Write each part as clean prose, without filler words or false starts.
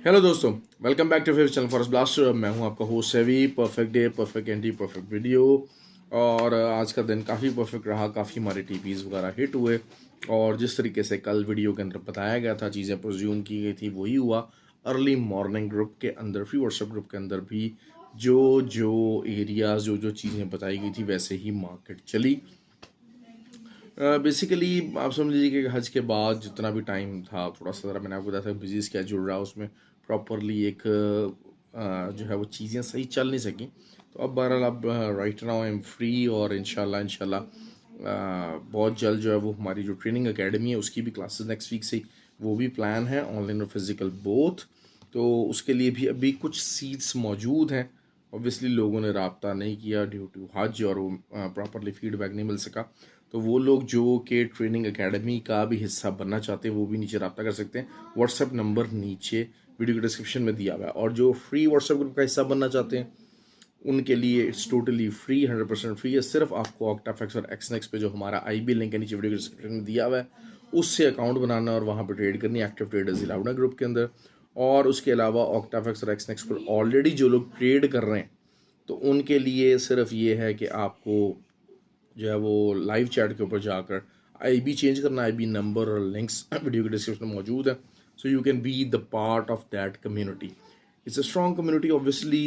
Hello दोस्तों, welcome back to favourite channel Forex Blaster. मैं हूं आपका होस्ट सेवी। Perfect day, perfect entry, perfect video. और आज का दिन काफ़ी परफेक्ट रहा, काफ़ी हमारे टीपीज़ वगैरह हिट हुए। और जिस तरीके से कल वीडियो के अंदर बताया गया था, चीज़ें प्रोज्यूम की गई थी, वही हुआ। अर्ली मॉर्निंग ग्रुप के अंदर, फ्री व्हाट्सएप ग्रुप के अंदर भी जो जो एरियाज़, जो जो चीज़ें बताई गई थी, वैसे ही मार्केट चली। बेसिकली आप समझ लीजिए कि हज के बाद जितना भी टाइम था, थोड़ा सा ज़रा मैंने आपको बताया था बिजी स्केड्यूल रहा, उसमें प्रॉपरली एक जो है वो चीज़ें सही चल नहीं सकी। तो अब बहरहाल अब right now I am free, और इंशाल्लाह इंशाल्लाह बहुत जल्द जो है वो हमारी जो ट्रेनिंग एकेडमी है उसकी भी क्लासेस नेक्स्ट वीक से वो भी प्लान है, ऑनलाइन और फिज़िकल बोथ। तो उसके लिए भी अभी कुछ सीट्स मौजूद हैं। ऑब्वियसली लोगों ने रब्ता नहीं किया ड्यू टू हज, और वो प्रॉपरली फीडबैक नहीं मिल सका। तो वो लोग जो कि ट्रेनिंग एकेडमी का भी हिस्सा बनना चाहते हैं वो भी नीचे रब्ता कर सकते हैं। व्हाट्सएप नंबर नीचे वीडियो के डिस्क्रिप्शन में दिया हुआ है। और जो फ्री व्हाट्सएप ग्रुप का हिस्सा बनना चाहते हैं उनके लिए इट्स टोटली फ्री, 100% फ्री है। सिर्फ आपको ऑक्टाफैक्स और एक्सनेक्स पे जो हमारा IB लिंक है नीचे वीडियो के डिस्क्रिप्शन में दिया हुआ है, उससे अकाउंट बनाना और वहाँ पे ट्रेड करनी है। एक्टिव ट्रेडर्स अलाउड है ग्रुप के अंदर। और उसके अलावा ऑक्टाफैक्स और एक्सनेक्स पर ऑलरेडी जो लोग ट्रेड कर रहे हैं, तो उनके लिए सिर्फ ये है कि आपको जो है वो लाइव चैट के ऊपर जाकर IB चेंज करना। IB नंबर और लिंक्स वीडियो के डिस्क्रिप्शन में मौजूद है। So you can be the part of that community. It's a strong community obviously.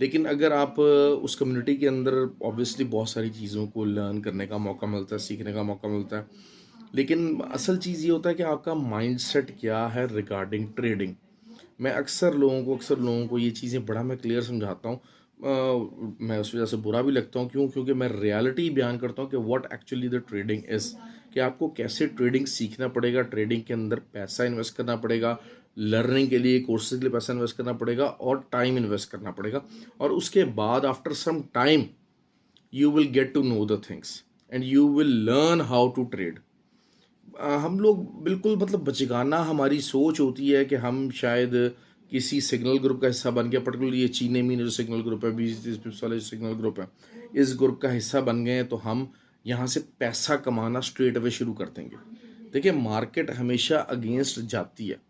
लेकिन अगर आप उस कम्युनिटी के अंदर ऑब्वियसली बहुत सारी चीज़ों को लर्न करने का मौका मिलता है, सीखने का मौका मिलता है। लेकिन असल चीज़ ये होता है कि आपका माइंडसेट क्या है रिगार्डिंग ट्रेडिंग। मैं अक्सर लोगों को ये चीज़ें बड़ा मैं क्लियर समझाता हूँ। मैं उस वजह से बुरा भी लगता हूँ, क्यों? क्योंकि मैं रियलिटी बयान करता हूँ कि what actually the trading is, कि आपको कैसे ट्रेडिंग सीखना पड़ेगा। ट्रेडिंग के अंदर पैसा इन्वेस्ट करना पड़ेगा, लर्निंग के लिए, कोर्सेज के लिए पैसा इन्वेस्ट करना पड़ेगा, और टाइम इन्वेस्ट करना पड़ेगा। और उसके बाद after some time you will get to know the things and you will learn how to trade. हम लोग बिल्कुल मतलब बचगाना हमारी सोच होती है कि हम शायद किसी सिग्नल ग्रुप का हिस्सा बन गया। पर्टिकुलरली ये चीने मीने जो सिग्नल ग्रुप है, 20-30 पिप्स वाले जो सिग्नल ग्रुप है, इस ग्रुप का हिस्सा बन गए हैं तो हम यहाँ से पैसा कमाना स्ट्रेट अवे शुरू कर देंगे। देखिए, मार्केट हमेशा अगेंस्ट जाती है।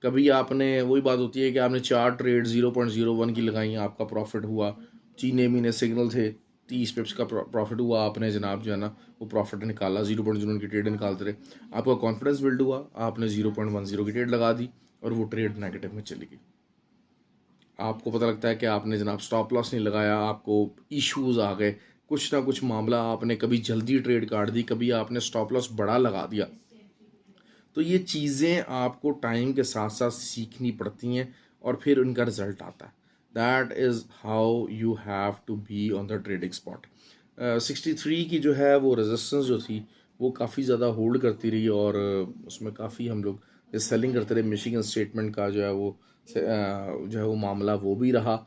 कभी आपने, वही बात होती है कि आपने 4 ट्रेड 0.01 की लगाई, आपका प्रॉफिट हुआ। चीने मीने सिग्नल थे, 30 पिप्स का प्रॉफिट हुआ, आपने जनाब जो है ना वो प्रॉफिट निकाला, 0.01 की ट्रेड निकालते रहे। आपका कॉन्फिडेंस बिल्ड हुआ, आपने 0.10 की ट्रेड लगा दी, और वो ट्रेड नेगेटिव में चली गई। आपको पता लगता है कि आपने जनाब स्टॉप लॉस नहीं लगाया, आपको इश्यूज आ गए, कुछ ना कुछ मामला, आपने कभी जल्दी ट्रेड काट दी, कभी आपने स्टॉप लॉस बड़ा लगा दिया। तो ये चीज़ें आपको टाइम के साथ साथ सीखनी पड़ती हैं, और फिर उनका रिजल्ट आता है। That is how you have to be on the trading spot. 63 की जो है वो रेजिस्टेंस जो थी वो काफ़ी ज़्यादा होल्ड करती रही, और उसमें काफ़ी हम लोग सेलिंग करते रहे। मिशिगन स्टेटमेंट का जो है वो जो है वो मामला वो भी रहा।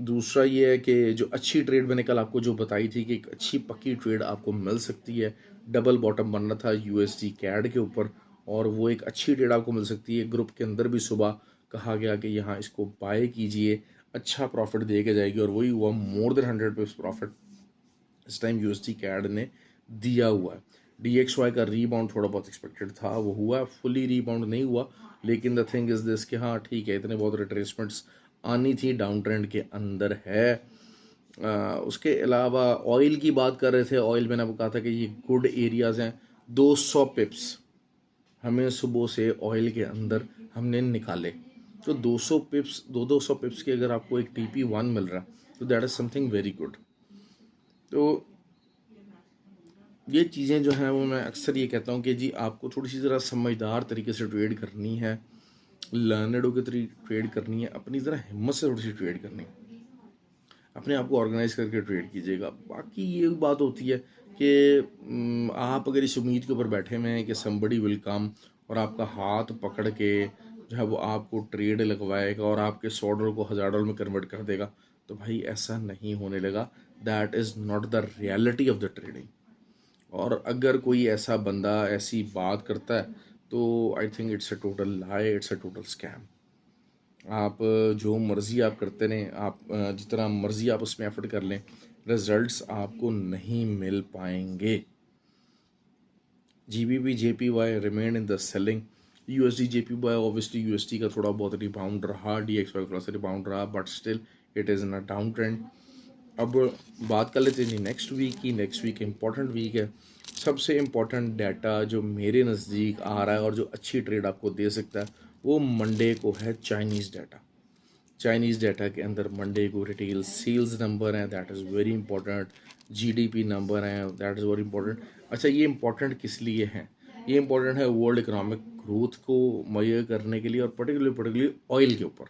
दूसरा ये है कि जो अच्छी ट्रेड मैंने कल आपको जो बताई थी कि एक अच्छी पक्की ट्रेड आपको मिल सकती है। डबल बॉटम बनना था USD कैड के ऊपर, और वो एक अच्छी ट्रेड आपको मिल सकती है। ग्रुप के अंदर भी सुबह कहा गया कि यहाँ इसको बाय कीजिए, अच्छा प्रॉफिट दे के जाएगी, और वही हुआ। मोर देन 100 प्रॉफिट इस टाइम USD कैड ने दिया हुआ है। DXY का रीबाउंड थोड़ा बहुत एक्सपेक्टेड था, वो हुआ, फुली रीबाउंड नहीं हुआ। लेकिन द थिंग इज़ दिस कि हाँ ठीक है, इतने बहुत रिट्रेसमेंट्स आनी थी, डाउन ट्रेंड के अंदर है। उसके अलावा ऑयल की बात कर रहे थे। ऑयल मैंने आपको कहा था कि ये गुड एरियाज़ हैं। 200 पिप्स हमें सुबह से ऑयल के अंदर हमने निकाले। तो 200 पिप्स, 200 पिप्स के अगर आपको एक TP1 मिल रहा है तो that is something very good. तो ये चीज़ें जो हैं वो मैं अक्सर ये कहता हूँ कि जी आपको थोड़ी सी ज़रा समझदार तरीके से ट्रेड करनी है, लर्नडों की तरह ट्रेड करनी है, अपनी ज़रा हिम्मत से थोड़ी सी ट्रेड करनी है, अपने आप को ऑर्गेनाइज करके ट्रेड कीजिएगा। बाकी ये बात होती है कि आप अगर इस उम्मीद के ऊपर बैठे हुए हैं कि समबडी विल कम और आपका हाथ पकड़ के जो है वो आपको ट्रेड लगवाएगा और आपके $100 को $1000 में कन्वर्ट कर देगा, तो भाई ऐसा नहीं होने लगा। That is not the reality of the trading. और अगर कोई ऐसा बंदा ऐसी बात करता है तो I think it's a total lie, it's a total scam. आप जो मर्ज़ी आप करते रहें, आप जितना मर्ज़ी आप उसमें एफर्ट कर लें, रिजल्ट्स आपको नहीं मिल पाएंगे। GBP JPY remain in the selling, USD JPY obviously USD का थोड़ा बहुत रिबाउंड रहा, DXY थोड़ा सा रिबाउंड रहा, but still it is in a down trend. अब बात कर लेते हैं जी नेक्स्ट वीक की। नेक्स्ट वीक इंपॉर्टेंट वीक है। सबसे इम्पॉर्टेंट डाटा जो मेरे नज़दीक आ रहा है और जो अच्छी ट्रेड आपको दे सकता है वो मंडे को है चाइनीज़ डाटा। चाइनीज़ डाटा के अंदर मंडे को रिटेल सेल्स नंबर हैं, that is very important. GDP number हैं, दैट इज़ वेरी इंपॉर्टेंट। अच्छा, ये इंपॉर्टेंट किस लिए हैं? ये इंपॉर्टेंट है वर्ल्ड इकोनॉमिक ग्रोथ को मेजर करने के लिए और पर्टिकुलरली ऑयल के ऊपर।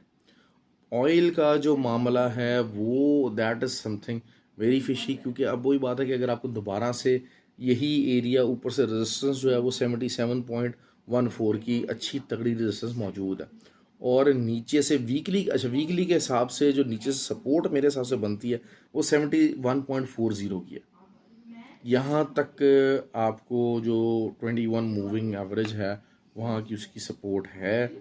ऑयल का जो मामला है वो that is something very fishy, क्योंकि अब वही बात है कि अगर आपको दोबारा से यही एरिया ऊपर से रेजिस्टेंस जो है वो 77.14 की अच्छी तगड़ी रेजिस्टेंस मौजूद है, और नीचे से वीकली, अच्छा वीकली के हिसाब से जो नीचे से सपोर्ट मेरे हिसाब से बनती है वो 71.40 की है। यहाँ तक आपको जो 21 मूविंग एवरेज है वहाँ की उसकी सपोर्ट है,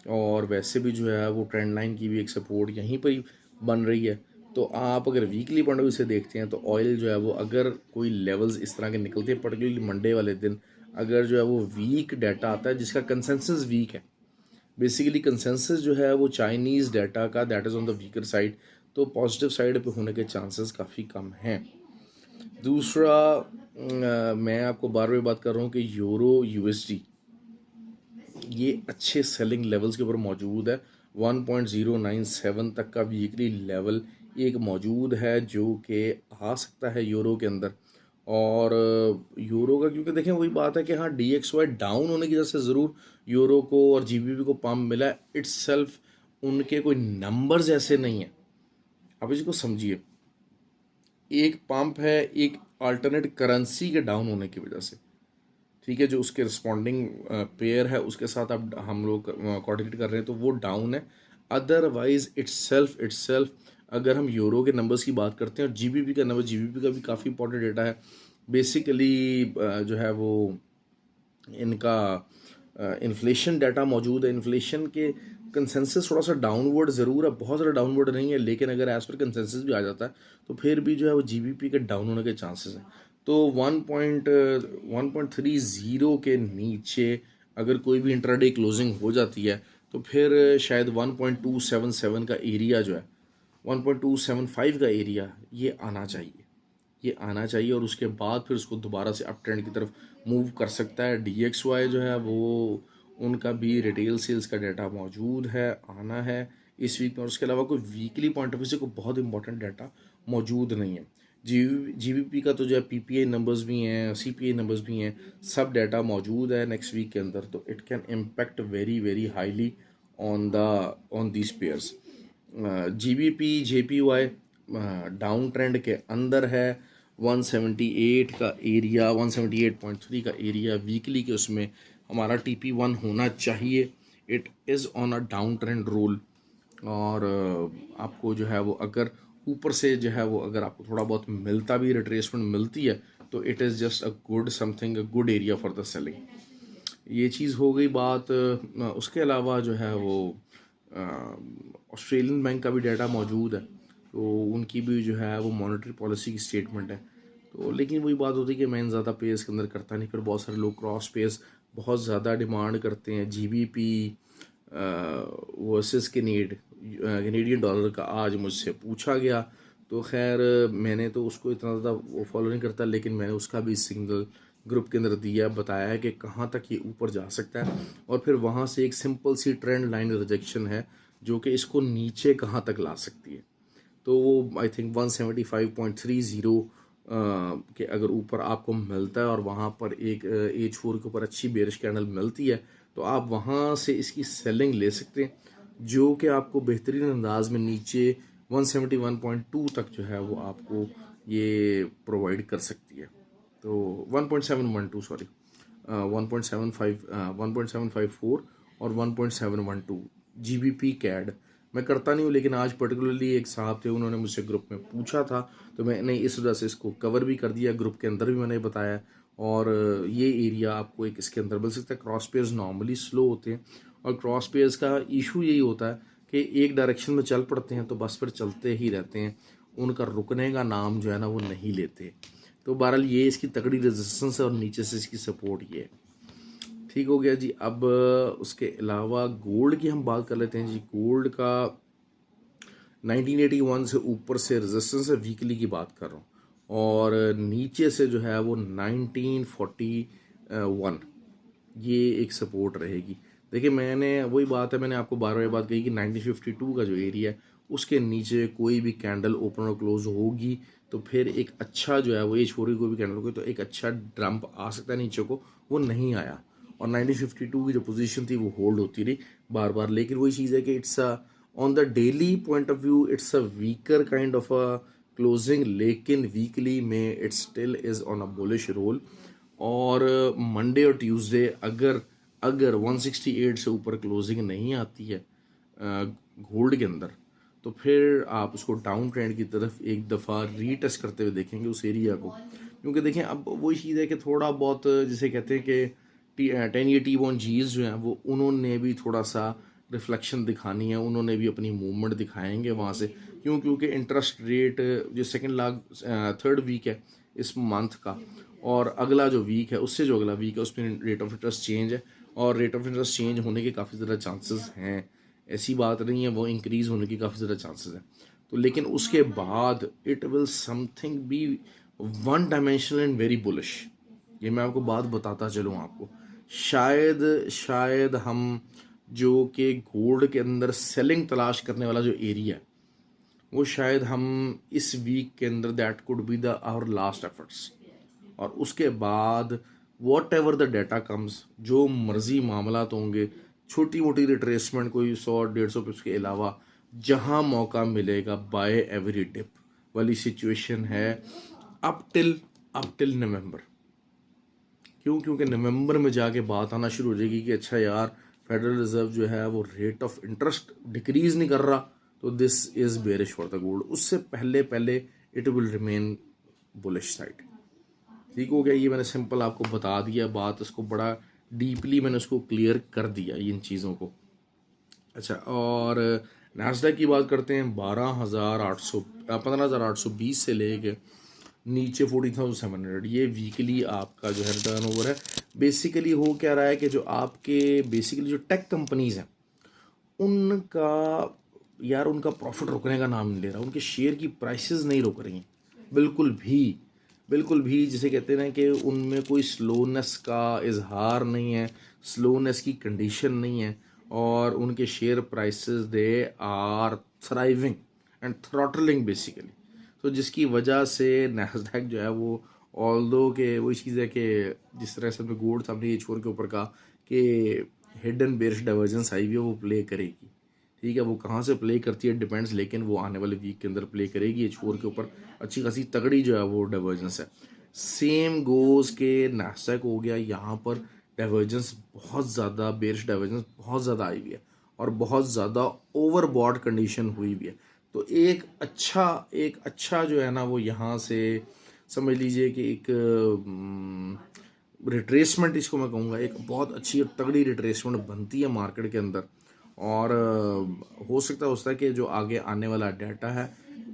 और वैसे भी जो है वो ट्रेंड लाइन की भी एक सपोर्ट यहीं पर ही बन रही है। तो आप अगर वीकली पॉइंट ऑफ व्यू से देखते हैं तो ऑयल जो है वो अगर कोई लेवल्स इस तरह के निकलते हैं, पर्टिकुलरली मंडे वाले दिन अगर जो है वो वीक डाटा आता है जिसका कंसेंसस वीक है, बेसिकली कंसेंसस जो है वो चाइनीज़ डाटा का that is on the weaker side, तो पॉजिटिव साइड पे होने के चांसेस काफ़ी कम हैं। दूसरा मैं आपको बार बार बात कर रहा हूँ कि यूरो USD ये अच्छे सेलिंग लेवल्स के ऊपर मौजूद है। 1.097 तक का वीकली लेवल एक मौजूद है जो कि आ सकता है यूरो के अंदर। और यूरो का क्योंकि देखें वही बात है कि हाँ DXY डाउन होने की वजह से ज़रूर यूरो को और GBP को पम्प मिला है, इट्स सेल्फ उनके कोई नंबर्स ऐसे नहीं हैं। आप इसको समझिए, एक पंप है एक अल्टरनेट करेंसी के डाउन होने की वजह से, ठीक है, जो उसके रिस्पॉन्डिंग पेयर है उसके साथ अब हम लोग कोऑर्डिनेट कर रहे हैं तो वो डाउन है। अदरवाइज इट्स सेल्फ अगर हम यूरो के नंबर्स की बात करते हैं और GBP का नंबर, GBP का भी काफ़ी इंपॉर्टेंट डेटा है। बेसिकली जो है वो इनका इन्फ्लेशन डाटा मौजूद है। इन्फ्लेशन के कंसेंसस थोड़ा सा डाउनवर्ड ज़रूर है, बहुत ज़्यादा डाउनवर्ड नहीं है, लेकिन अगर एज पर कंसेंसस भी आ जाता है तो फिर भी जो है वो GBP के डाउन होने के चांसेस हैं। तो 1.30 के नीचे अगर कोई भी इंट्राडे क्लोजिंग हो जाती है तो फिर शायद 1.277 का एरिया जो है, 1.275 का एरिया ये आना चाहिए, ये आना चाहिए, और उसके बाद फिर उसको दोबारा से अप ट्रेंड की तरफ मूव कर सकता है। DXY जो है वो उनका भी रिटेल सेल्स का डाटा मौजूद है, आना है इस वीक में, और उसके अलावा कोई वीकली पॉइंट ऑफ व्यू से कोई बहुत इंपॉर्टेंट डाटा मौजूद नहीं है। GBP का तो जो है PPI नंबर्स भी हैं, CPI नंबर्स भी हैं, सब डाटा मौजूद है नेक्स्ट वीक के अंदर, तो it can impact very very highly on these pairs. GBP JPY down trend के अंदर है। 178 का एरिया, 178.3 का एरिया वीकली के उसमें हमारा TP1 होना चाहिए। It is on a down trend roll, और आपको जो है वो अगर ऊपर से जो है वो अगर आपको थोड़ा बहुत मिलता भी, रिट्रेसमेंट मिलती है तो it is just a good something, a good area for the selling. ये चीज़ हो गई बात। उसके अलावा जो है वो ऑस्ट्रेलियन बैंक का भी डाटा मौजूद है, तो उनकी भी जो है वो मॉनेटरी पॉलिसी की स्टेटमेंट है। तो लेकिन वही बात होती है कि मैं ज़्यादा पेस के अंदर करता नहीं, फिर बहुत सारे लोग क्रॉस पेस बहुत ज़्यादा डिमांड करते हैं। GBP वर्सेस कैनेडियन डॉलर का आज मुझसे पूछा गया, तो खैर मैंने तो उसको इतना ज़्यादा वो फॉलो नहीं करता, लेकिन मैंने उसका भी सिंगल ग्रुप के अंदर दिया, बताया है कि कहाँ तक ये ऊपर जा सकता है, और फिर वहाँ से एक सिंपल सी ट्रेंड लाइन रिजेक्शन है जो कि इसको नीचे कहाँ तक ला सकती है। तो वो आई थिंक 175.30 के अगर ऊपर आपको मिलता है और वहाँ पर एक H4 के ऊपर अच्छी बेरिश कैंडल मिलती है तो आप वहाँ से इसकी सेलिंग ले सकते हैं, जो कि आपको बेहतरीन अंदाज में नीचे 171.2 तक जो है वो आपको ये प्रोवाइड कर सकती है। तो 1.712 सॉरी 1.754 और 1.712 GBP कैड मैं करता नहीं हूँ, लेकिन आज पर्टिकुलरली एक साहब थे, उन्होंने मुझसे ग्रुप में पूछा था तो मैंने इस वजह से इसको कवर भी कर दिया, ग्रुप के अंदर भी मैंने बताया। और ये एरिया आपको एक इसके अंदर मिल सकता है। क्रॉस पेयर्स नॉर्मली स्लो होते हैं, और क्रॉस पेयर्स का इशू यही होता है कि एक डायरेक्शन में चल पड़ते हैं तो बस फिर चलते ही रहते हैं, उनका रुकने का नाम जो है ना वो नहीं लेते। तो बहरहाल ये इसकी तगड़ी रेजिस्टेंस है और नीचे से इसकी सपोर्ट ये है। ठीक हो गया जी। अब उसके अलावा गोल्ड की हम बात कर लेते हैं जी। गोल्ड का 1981 से ऊपर से रेजिस्टेंस है, वीकली की बात कर रहा हूँ, और नीचे से जो है वो 1941 ये एक सपोर्ट रहेगी। देखिए, मैंने वही बात है, मैंने आपको बार बार बात कही कि 1952 का जो एरिया है उसके नीचे कोई भी कैंडल ओपन और क्लोज होगी तो फिर एक अच्छा जो है वो H4 की कोई भी कैंडल होगी तो एक अच्छा ड्रम्प आ सकता है नीचे को, वो नहीं आया। और 1952 की जो पोजीशन थी वो होल्ड होती रही बार बार, लेकिन वही चीज़ है कि it's on the daily point of view it's a weaker kind of a closing, लेकिन वीकली में it still is on a bullish roll. और मंडे और ट्यूसडे अगर अगर 168 से ऊपर क्लोजिंग नहीं आती है गोल्ड के अंदर, तो फिर आप उसको डाउन ट्रेंड की तरफ एक दफ़ा रीटेस्ट करते हुए देखेंगे उस एरिया को। क्योंकि देखें, अब वही चीज़ है कि थोड़ा बहुत जिसे कहते हैं कि 10 year T-bond जीज जो हैं वो उन्होंने भी थोड़ा सा रिफ्लेक्शन दिखानी है, उन्होंने भी अपनी मूवमेंट दिखाएंगे वहाँ से। क्योंकि इंटरेस्ट रेट जो सेकेंड लाख थर्ड वीक है इस मंथ का, और अगला जो वीक है उससे जो अगला वीक है उसमें रेट ऑफ इंटरेस्ट चेंज है, और रेट ऑफ इंटरेस्ट चेंज होने के काफ़ी ज़्यादा चांसेस हैं। ऐसी बात नहीं है, वो इंक्रीज़ होने की काफ़ी ज़्यादा चांसेस हैं। तो लेकिन उसके बाद it will something be one dimensional and very bullish. ये मैं आपको बात बताता चलूँ आपको, शायद शायद हम जो कि गोल्ड के अंदर सेलिंग तलाश करने वाला जो एरिया है वो शायद हम इस वीक के अंदर that could be the our last efforts. और उसके बाद whatever the data comes, जो मर्जी मामला तो होंगे, छोटी मोटी रिट्रेसमेंट कोई 100-150 पिप्स के अलावा जहां मौका मिलेगा बाय एवरी डिप वाली सिचुएशन है अप टिल नवंबर। क्यों? क्योंकि नवंबर में जाके बात आना शुरू हो जाएगी कि अच्छा यार, फेडरल रिजर्व जो है वो रेट ऑफ इंटरेस्ट डिक्रीज नहीं कर रहा, तो this is bearish for the gold. उससे पहले पहले it will remain bullish side. ठीक हो गया, ये मैंने सिंपल आपको बता दिया बात, इसको बड़ा डीपली मैंने उसको क्लियर कर दिया इन चीज़ों को। अच्छा, और नास्डैक की बात करते हैं। 15,820 से लेके नीचे 40,700, ये वीकली आपका जो है टर्न ओवर है। बेसिकली हो क्या रहा है कि जो आपके बेसिकली जो टेक कंपनीज हैं उनका, यार उनका प्रॉफिट रुकने का नाम नहीं ले रहा, उनके शेयर की प्राइसेस नहीं रुक रही हैं बिल्कुल भी, बिल्कुल भी। जिसे कहते हैं ना कि उनमें कोई स्लोनेस का इजहार नहीं है, स्लोनेस की कंडीशन नहीं है, और उनके share prices they are thriving and throttling basically. तो जिसकी वजह से नैस्डैक जो है वो, ऑल्दो के वही चीज़ है कि जिस तरह से मैं गोल्ड था अपने ये छोर के ऊपर का कि हिडन बेरिश डाइवर्जेंस आई हुई है, वो प्ले करेगी। ठीक है, वो कहाँ से प्ले करती है डिपेंड्स, लेकिन वो आने वाले वीक के अंदर प्ले करेगी। ये छोर के ऊपर अच्छी खासी तगड़ी जो है वो डाइवर्जेंस है। सेम गोज के नास्डैक हो गया, यहाँ पर डाइवर्जेंस बहुत ज़्यादा, बेरिश डाइवर्जेंस बहुत ज़्यादा आई हुई है और बहुत ज़्यादा ओवरबॉट कंडीशन हुई हुई है। तो एक अच्छा जो है ना वो यहाँ से समझ लीजिए कि एक रिट्रेसमेंट, इसको मैं कहूँगा एक बहुत अच्छी और तगड़ी रिट्रेसमेंट बनती है मार्केट के अंदर। और हो सकता है कि जो आगे आने वाला डाटा है,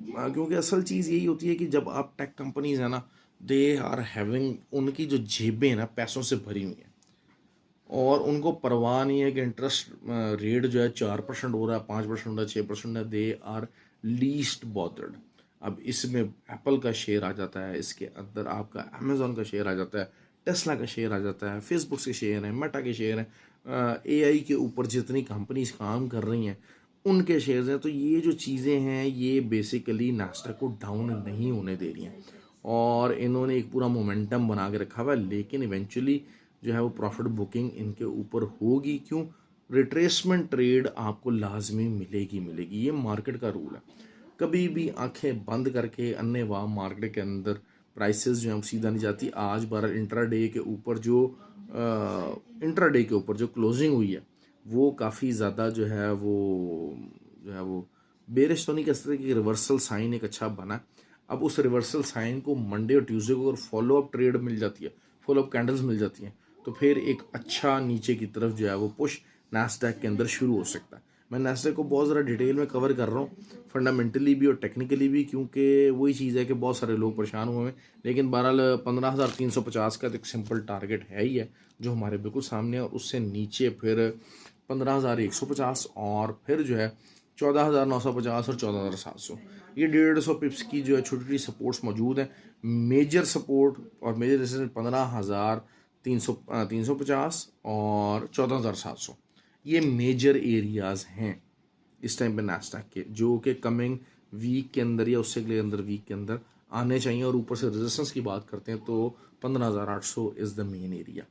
क्योंकि असल चीज़ यही होती है कि जब आप टेक कंपनीज है ना, दे आर हैविंग, उनकी जो जेबें ना पैसों से भरी हुई हैं, और उनको परवाह नहीं है कि इंटरेस्ट रेट जो है 4% हो रहा है, 5% हो रहा है, 6% है, दे आर लीस्ट बॉदर्ड। अब इसमें एप्पल का शेयर आ जाता है, इसके अंदर आपका अमेजोन का शेयर आ जाता है, टेस्ला का शेयर आ जाता है, फेसबुक के शेयर हैं, मेटा के शेयर हैं, एआई के ऊपर जितनी कंपनीज काम कर रही हैं उनके शेयर्स हैं। तो ये जो चीज़ें हैं ये बेसिकली नास्डैक को डाउन नहीं होने दे रही हैं, और इन्होंने एक पूरा मोमेंटम बना के रखा हुआ है, लेकिन इवेंचुअली जो है वो प्रॉफिट बुकिंग इनके ऊपर होगी। क्यों? रिट्रेसमेंट ट्रेड आपको लाजमी मिलेगी मिलेगी, ये मार्केट का रूल है। कभी भी आंखें बंद करके अन्नेवाह मार्केट के अंदर प्राइसेस जो है सीधा नहीं जाती। आज 12 इंट्राडे के ऊपर जो क्लोजिंग हुई है वो काफ़ी ज़्यादा जो है वो बेरिश तो नहीं कह सकते कि रिवर्सल साइन एक अच्छा बना। अब उस रिवर्सल साइन को मंडे और ट्यूसडे को अगर फॉलो अप ट्रेड मिल जाती है, फॉलो अप कैंडल्स मिल जाती हैं, तो फिर एक अच्छा नीचे की तरफ जो है वो पुश नास्डैक के अंदर शुरू हो सकता है। मैं नैस्डैक को बहुत ज़्यादा डिटेल में कवर कर रहा हूँ, फंडामेंटली भी और टेक्निकली भी, क्योंकि वही चीज़ है कि बहुत सारे लोग परेशान हुए हैं। लेकिन बहरहाल 15,350 का तो एक सिंपल टारगेट है ही है जो हमारे बिल्कुल सामने है, और उससे नीचे फिर 15,150 और फिर जो है 14,950 और 14,700, ये 150 पिप्स की जो है छोटी छोटी सपोर्ट्स मौजूद हैं। मेजर सपोर्ट और मेजर रेजिस्टेंस 15,350 और 14,700, ये मेजर एरियाज़ हैं इस टाइम पे नास्डैक के, जो कि कमिंग वीक के अंदर या उससे अगले अंदर वीक के अंदर आने चाहिए। और ऊपर से रेजिस्टेंस की बात करते हैं तो 15,800 इज़ द मेन एरिया।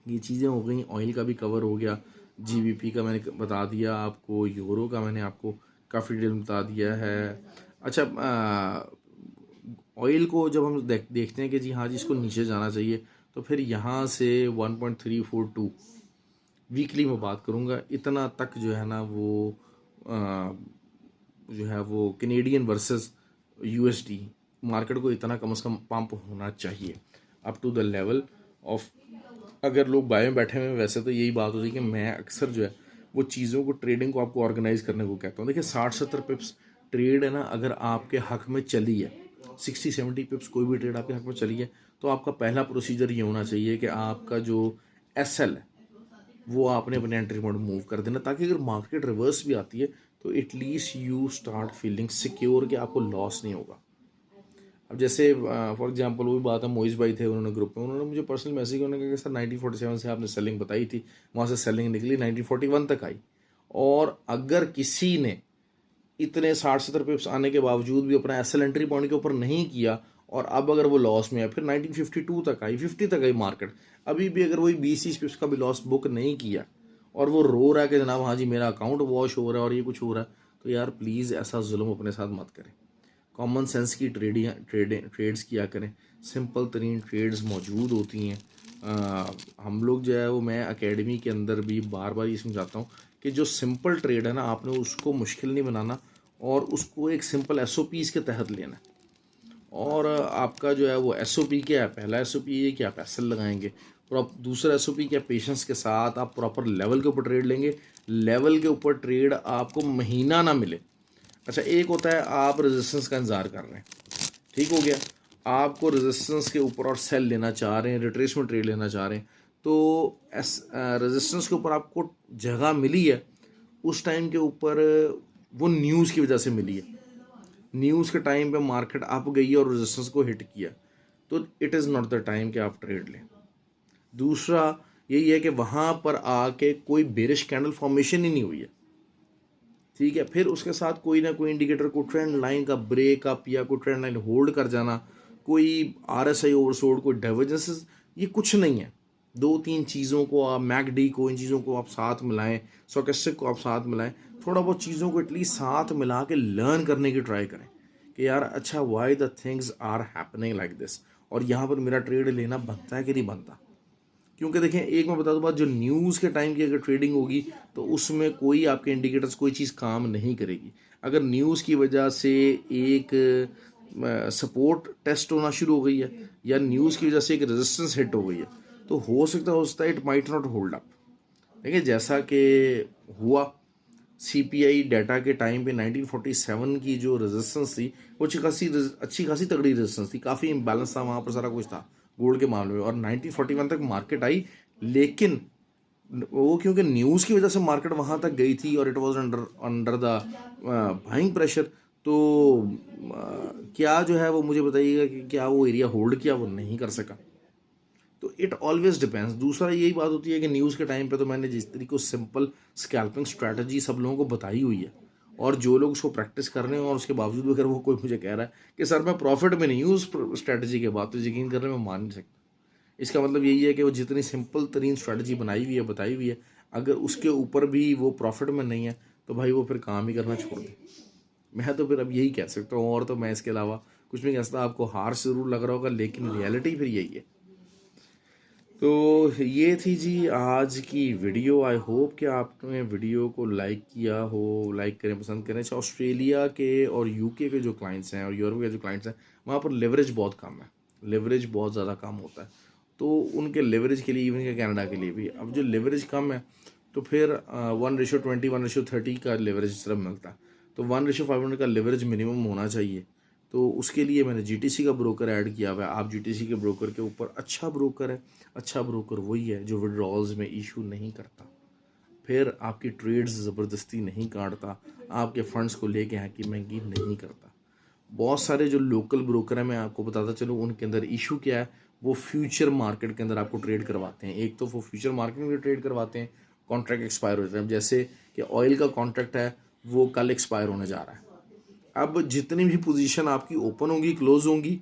ये चीज़ें हो गई, ऑयल का भी कवर हो गया, जीबीपी का मैंने बता दिया आपको, यूरो का मैंने आपको काफ़ी डिटेल में बता दिया है। अच्छा, ऑयल को जब हम देखते हैं कि जी हाँ जी इसको नीचे जाना चाहिए, तो फिर यहाँ से 1.342 वीकली में बात करूँगा, इतना तक जो है ना वो जो है वो कैनेडियन वर्सेस यूएसडी मार्केट को इतना कम से कम पंप होना चाहिए up to the level of, अगर लोग बाय में बैठे हुए हैं वैसे तो यही बात होती है कि मैं अक्सर जो है वो चीज़ों को, ट्रेडिंग को आपको ऑर्गेनाइज करने को कहता हूँ। देखिए 60-70 पिप्स ट्रेड है ना, अगर आपके हक में चली है, 60-70 पिप्स कोई भी ट्रेड आपके हक में चली है, तो आपका पहला प्रोसीजर ये होना चाहिए कि आपका जो एसएल है वो आपने अपने एंट्री पॉइंट मूव कर देना, ताकि अगर मार्केट रिवर्स भी आती है तो at least you start feeling secure कि आपको लॉस नहीं होगा। अब जैसे फॉर एग्जांपल वही बात है, मोइस भाई थे उन्होंने ग्रुप में, उन्होंने मुझे पर्सनल मैसेज किया, उन्होंने कहा कि सर 1947 से आपने सेलिंग बताई थी, वहाँ से सेलिंग निकली 1941 तक आई, और अगर किसी ने इतने 60-70 पिप्स आने के बावजूद भी अपना एसएल एंट्री पॉइंट के ऊपर नहीं किया, और अब अगर वो लॉस में है, फिर 1952 तक आई, 50 तक आई मार्केट, अभी भी अगर वही 20-30 पिप्स का भी लॉस बुक नहीं किया, और वो रो रहा है कि जनाब हाँ जी मेरा अकाउंट वॉश हो रहा है और ये कुछ हो रहा है, तो यार प्लीज़ ऐसा जुल्म अपने साथ मत करें। कॉमन सेंस की ट्रेड्स किया करें, सिंपल तरीन ट्रेड्स मौजूद होती हैं। हम लोग जो है वो, मैं एकेडमी के अंदर भी बार बार ये समझाता हूँ कि जो सिंपल ट्रेड है ना, आपने उसको मुश्किल नहीं बनाना, और उसको एक सिंपल एसओपीज़ के तहत लेना है। और आपका जो है वो एसओपी क्या है, पहला एसओपी ये कि आप एसएल लगाएंगे, और आप दूसरा एसओपी क्या, पेशेंस के साथ आप प्रॉपर लेवल के ऊपर ट्रेड लेंगे। लेवल के ऊपर ट्रेड आपको महीना ना मिले। अच्छा, एक होता है आप रेजिस्टेंस का इंतज़ार कर रहे हैं, ठीक हो गया, आपको रेजिस्टेंस के ऊपर और सेल लेना चाह रहे हैं, रिट्रेसमेंट ट्रेड लेना चाह रहे हैं, तो रेजिस्टेंस के ऊपर आपको जगह मिली है उस टाइम के ऊपर, वो न्यूज़ की वजह से मिली है। न्यूज़ के टाइम पे मार्केट अप गई और रेजिस्टेंस को हिट किया, तो it is not the time कि आप ट्रेड लें। दूसरा यही है कि वहाँ पर आके कोई बेरिश कैंडल फॉर्मेशन ही नहीं हुई है, ठीक है, फिर उसके साथ कोई ना कोई इंडिकेटर को ट्रेंड लाइन का ब्रेकअप या कोई ट्रेंड लाइन होल्ड कर जाना, कोई आरएसआई ओवरसोल्ड, कोई डाइवर्जेंसेस, ये कुछ नहीं है। दो तीन चीज़ों को आप, मैकडी को, इन चीज़ों को आप साथ मिलाएं, स्टोकेस्टिक को आप साथ मिलाएं, थोड़ा बहुत चीज़ों को एटलीस्ट साथ मिला के लर्न करने की ट्राई करें कि यार अच्छा why the things are happening like this, और यहाँ पर मेरा ट्रेड लेना बनता है कि नहीं बनता। क्योंकि देखें, एक मैं बता दूं बात, जो न्यूज़ के टाइम की अगर ट्रेडिंग होगी तो उसमें कोई आपके इंडिकेटर्स, कोई चीज़ काम नहीं करेगी। अगर न्यूज़ की वजह से एक सपोर्ट टेस्ट होना शुरू हो गई है, या न्यूज़ की वजह से एक रेजिस्टेंस हिट हो गई है, तो हो सकता है it might not hold up. देखिए जैसा कि हुआ सीपीआई डाटा के टाइम पे 1947 की जो रेजिस्टेंस थी वो अच्छी खासी तगड़ी रेजिस्टेंस थी, काफ़ी इम्बैलेंस था वहाँ पर, सारा कुछ था गोल्ड के मामले में, और 1941 तक मार्केट आई। लेकिन वो क्योंकि न्यूज़ की वजह से मार्केट वहाँ तक गई थी और it was under under the buying pressure, तो क्या जो है वो मुझे बताइएगा कि क्या वो एरिया होल्ड किया, वो नहीं कर सका। तो इट ऑलवेज डिपेंड्स। दूसरा यही बात होती है कि न्यूज़ के टाइम पे तो मैंने जिस तरीके से सिंपल स्कैल्पिंग स्ट्रैटेजी सब लोगों को बताई हुई है, और जो लोग उसको प्रैक्टिस कर रहे हैं और उसके बावजूद भी अगर वो कोई मुझे कह रहा है कि सर मैं प्रॉफिट में नहीं हूँ उस स्ट्रैटेजी के बाद, तो यकीन कर रहे मैं मान नहीं सकता। इसका मतलब यही है कि वो जितनी सिंपल तरीन स्ट्रैटेजी बनाई हुई है, बताई हुई है, अगर उसके ऊपर भी वो प्रॉफिट में नहीं है तो भाई वो फिर काम ही करना छोड़ दे। मैं तो फिर अब यही कह सकता हूँ, और तो मैं इसके अलावा कुछ नहीं कह सकता। आपको हार ज़रूर लग रहा होगा, लेकिन रियलिटी फिर यही है। तो ये थी जी आज की वीडियो। आई होप कि आपने वीडियो को लाइक किया हो, लाइक करें, पसंद करें। अच्छा, ऑस्ट्रेलिया के और यूके के जो क्लाइंट्स हैं और यूरोप के जो क्लाइंट्स हैं, वहाँ पर लेवरेज बहुत कम है, लेवरेज बहुत ज़्यादा कम होता है, तो उनके लेवरेज के लिए, इवन के कनाडा के लिए भी, अब जो लेवरेज कम है तो फिर 1:20 1:30 का लेवरेज सिर्फ मिलता है। तो 1:500 का लेवरेज मिनिमम होना चाहिए। तो उसके लिए मैंने जीटीसी का ब्रोकर ऐड किया हुआ है। आप जीटीसी के ब्रोकर के ऊपर, अच्छा ब्रोकर है, अच्छा ब्रोकर वही है जो विड्रॉल्स में इशू नहीं करता, फिर आपकी ट्रेड्स ज़बरदस्ती नहीं काटता, आपके फंड्स को लेके हैंकी महंगी नहीं करता। बहुत सारे जो लोकल ब्रोकर हैं, मैं आपको बताता चलूँ उनके अंदर इशू क्या है, वो फ्यूचर मार्केट के अंदर आपको ट्रेड करवाते हैं। एक तो वो फ्यूचर मार्केट में ट्रेड करवाते हैं, कॉन्ट्रैक्ट एक्सपायर हो जाते हैं। जैसे कि ऑयल का कॉन्ट्रैक्ट है, वो कल एक्सपायर होने जा रहा है। अब जितनी भी पोजीशन आपकी ओपन होंगी, क्लोज होंगी,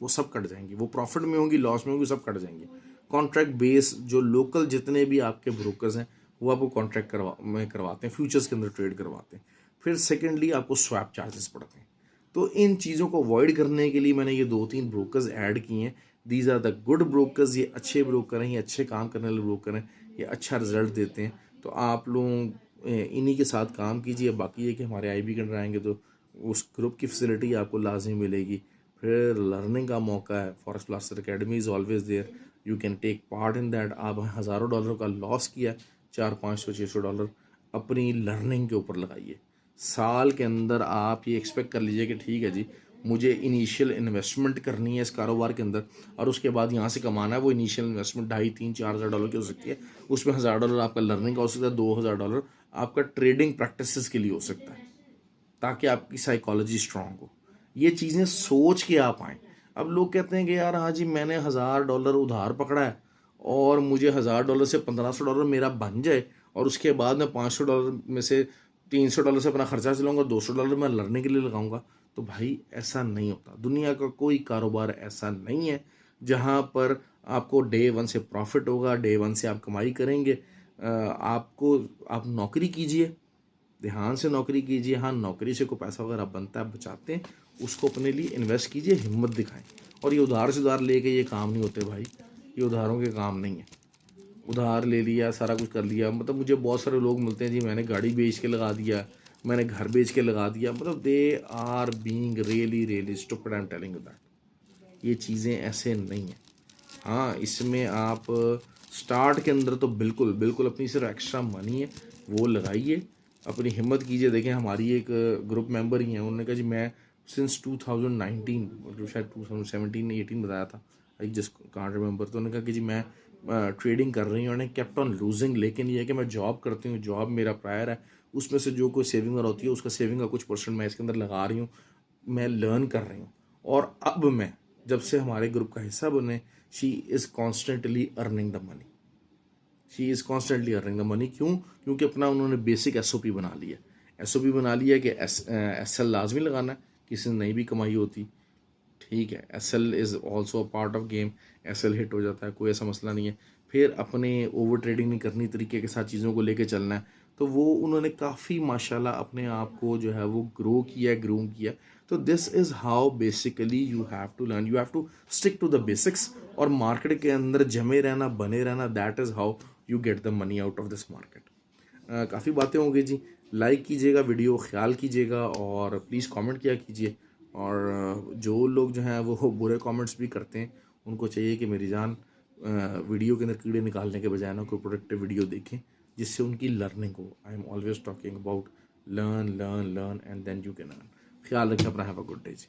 वो सब कट जाएंगी। वो प्रॉफिट में होंगी, लॉस में होंगी, सब कट जाएंगी। कॉन्ट्रैक्ट बेस जो लोकल जितने भी आपके ब्रोकर्स हैं, वो आपको कॉन्ट्रैक्ट करवाते हैं, फ्यूचर्स के अंदर ट्रेड करवाते हैं। फिर सेकेंडली आपको स्वैप चार्जेस पड़ते हैं। तो इन चीज़ों को अवॉइड करने के लिए मैंने ये 2-3 ब्रोकर्स ऐड किए हैं। These are the good brokers. ये अच्छे ब्रोकर हैं, ये अच्छे काम करने वाले ब्रोकर हैं, ये अच्छा रिजल्ट देते हैं। तो आप लोग इन्हीं के साथ काम कीजिए। बाकी ये कि हमारे आईबी के अंदर आएंगे तो उस ग्रुप की फैसिलिटी आपको लाजमी मिलेगी। फिर लर्निंग का मौका है। Forex Blaster academy is always there, you can take part in that. आप हज़ारों डॉलर का लॉस किया, 400-500-600 डॉलर अपनी लर्निंग के ऊपर लगाइए। साल के अंदर आप ये एक्सपेक्ट कर लीजिए कि ठीक है जी, मुझे इनिशियल इन्वेस्टमेंट करनी है इस कारोबार के अंदर और उसके बाद यहाँ से कमाना है। वो इनिशियल इन्वेस्टमेंट 2,500-3,000-4,000 की हो सकती है। उसमें $1,000 आपका लर्निंग का हो सकता है, $2,000 आपका ट्रेडिंग प्रैक्टिसेस के लिए हो सकता है, ताकि आपकी साइकोलॉजी स्ट्रांग हो। ये चीज़ें सोच के आप आएँ। अब लोग कहते हैं कि यार हाँ जी, मैंने $1,000 उधार पकड़ा है और मुझे $1,000 से $1,500 मेरा बन जाए और उसके बाद मैं $500 में से $300 से अपना खर्चा चलाऊंगा, $200 मैं लर्निंग के लिए लगाऊंगा। तो भाई ऐसा नहीं होता। दुनिया का कोई कारोबार ऐसा नहीं है जहाँ पर आपको डे वन से प्रॉफिट होगा, डे वन से आप कमाई करेंगे। आपको, आप नौकरी कीजिए, ध्यान से नौकरी कीजिए। हाँ, नौकरी से कोई पैसा वगैरह बनता है, बचाते हैं, उसको अपने लिए इन्वेस्ट कीजिए, हिम्मत दिखाएं। और ये उधार से उधार लेके ये काम नहीं होते भाई, ये उधारों के काम नहीं है। उधार ले लिया, सारा कुछ कर लिया, मतलब मुझे बहुत सारे लोग मिलते हैं जी, मैंने गाड़ी बेच के लगा दिया, मैंने घर बेच के लगा दिया। मतलब they are being really really stupid, I am telling you that. ये चीज़ें ऐसे नहीं हैं। हाँ, इसमें आप स्टार्ट के अंदर तो बिल्कुल बिल्कुल अपनी सिर्फ एक्स्ट्रा मनी है वो लगाइए, अपनी हिम्मत कीजिए। देखें, हमारी एक ग्रुप मेंबर ही हैं, उन्होंने कहा जी मैं सिंस 2019, मतलब शायद 2017-18 बताया था, आई जस्ट कांट रिमेंबर। तो उन्होंने कहा कि जी मैं ट्रेडिंग कर रही हूँ और केप्ट ऑन लूजिंग, लेकिन ये है कि मैं जॉब करती हूँ, जॉब मेरा प्रायर है, उसमें से जो कोई सेविंग और होती है उसका सेविंग का कुछ परसेंट मैं इसके अंदर लगा रही हूँ, मैं लर्न कर रही हूँ। और अब मैं जब से हमारे ग्रुप का हिस्सा बने, she is constantly earning the money, she is constantly earning the money. क्यों? क्योंकि अपना उन्होंने बेसिक एसओपी बना लिया। एसओपी बना लिया कि एसएल लाजमी लगाना है, किसी ने नहीं भी कमाई होती, ठीक है। SL is also a part of game, SL hit हो जाता है, कोई ऐसा मसला नहीं है। फिर अपने ओवर ट्रेडिंग नहीं करनी, तरीके के साथ चीज़ों को लेके चलना है। तो वो उन्होंने काफ़ी माशाल्लाह अपने आप को जो है वो ग्रो किया, ग्रूम किया। तो this is how basically you have to learn, you have to stick to the basics और मार्केट के अंदर जमे रहना, बने रहना। That is how you get the money out of this market. काफ़ी बातें होंगी जी, लाइक कीजिएगा वीडियो, ख्याल कीजिएगा और प्लीज़ कमेंट किया कीजिए। और जो लोग जो हैं वो बुरे कमेंट्स भी करते हैं, उनको चाहिए कि मेरी जान वीडियो के अंदर कीड़े निकालने के बजाय ना कोई प्रोडक्टिव वीडियो देखें जिससे उनकी लर्निंग हो। I am always talking about learn learn learn and then you can earn. ख्याल रखें अपना, have a good day ji.